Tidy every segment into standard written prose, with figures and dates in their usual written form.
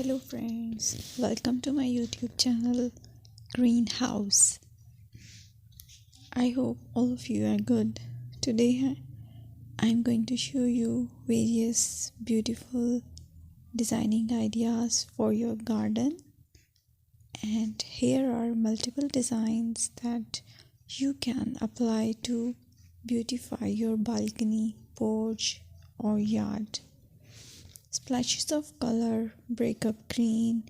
Hello friends, welcome to my YouTube channel Greenhouse. I hope all of you are good. Today I'm going to show you various beautiful designing ideas for your garden, and here are multiple designs that you can apply to beautify your balcony, porch or yard. Splashes of color break up green,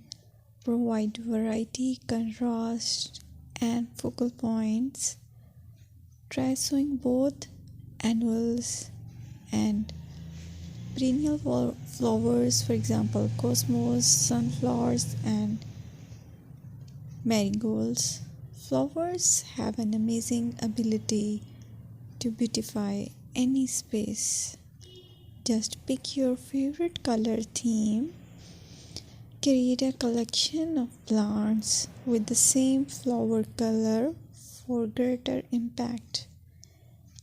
provide variety, contrast, and focal points. Try sowing both annuals and perennial flowers, for example, cosmos, sunflowers, and marigolds. Flowers have an amazing ability to beautify any space. Just pick your favorite color theme. Create a collection of plants with the same flower color for greater impact.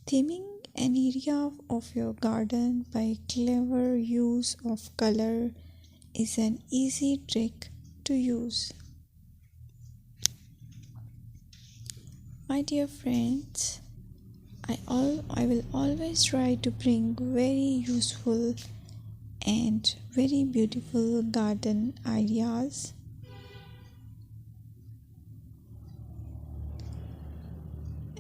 Theming an area of your garden by clever use of color is an easy trick to use. My dear friends, I will always try to bring very useful and very beautiful garden ideas.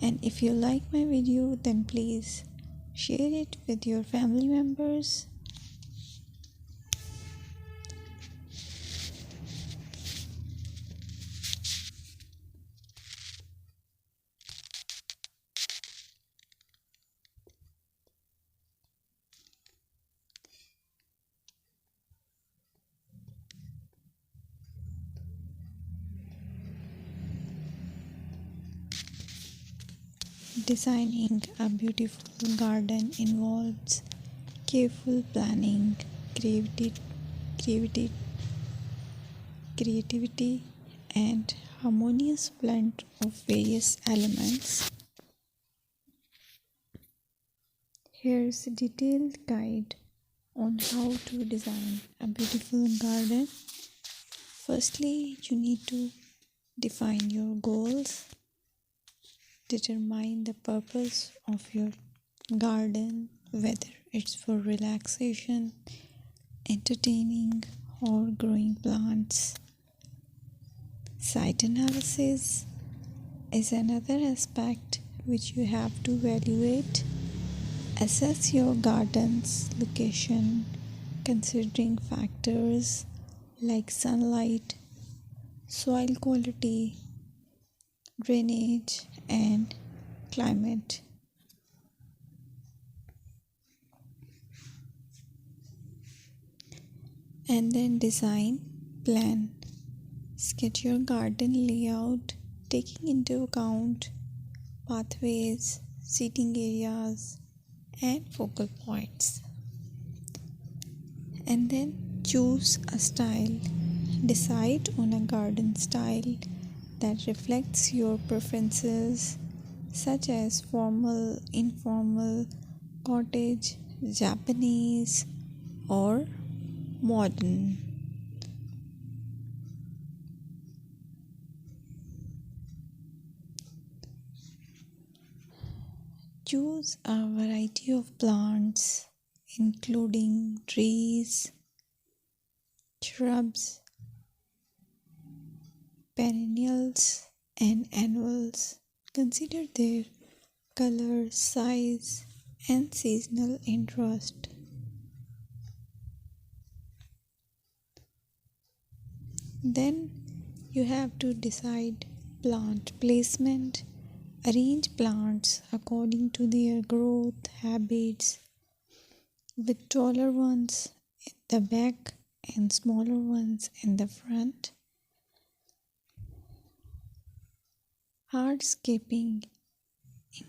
And if you like my video, then please share it with your family members. Designing a beautiful garden involves careful planning, creativity, creativity, and harmonious blend of various elements. Here's a detailed guide on how to design a beautiful garden. Firstly, you need to define your goals. Determine the purpose of your garden, whether it's for relaxation, entertaining, or growing plants. Site analysis is another aspect which you have to evaluate. Assess your garden's location, considering factors like sunlight, soil quality, drainage, and climate. And then design plan. Sketch your garden layout, taking into account pathways, seating areas, and focal points. And then choose a style. Decide on a garden style that reflects your preferences, such as formal, informal, cottage, Japanese, or modern. Choose a variety of plants, including trees, shrubs, perennials, and annuals. Consider their color, size, and seasonal interest. Then you have to decide plant placement. Arrange plants according to their growth habits, with taller ones in the back and smaller ones in the front. Hardscaping.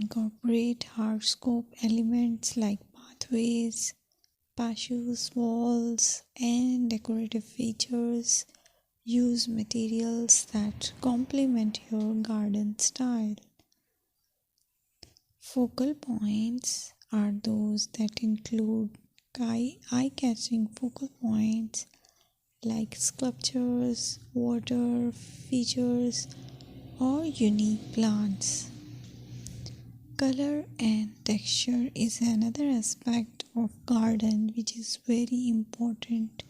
Incorporate hardscape elements like pathways, patios, walls, and decorative features. Use materials that complement your garden style. Focal points are those that include eye-catching focal points like sculptures, water features, or unique plants. Color and texture is another aspect of garden which is very important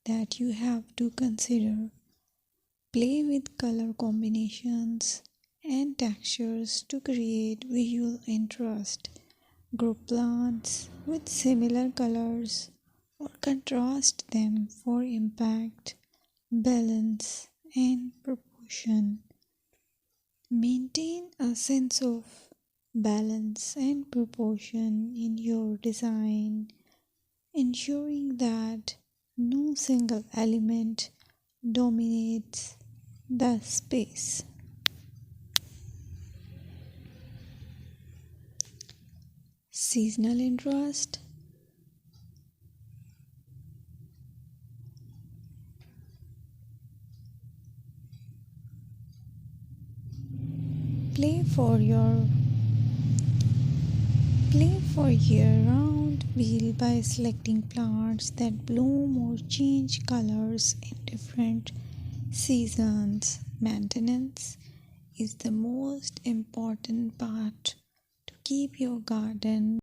that you have to consider. Play with color combinations and textures to create visual interest. Group plants with similar colors or contrast them for impact, balance, and proportion. Maintain a sense of balance and proportion in your design, ensuring that no single element dominates the space. Seasonal interest. Play for your Play for year-round wheel by selecting plants that bloom or change colors in different seasons. Maintenance is the most important part to keep your garden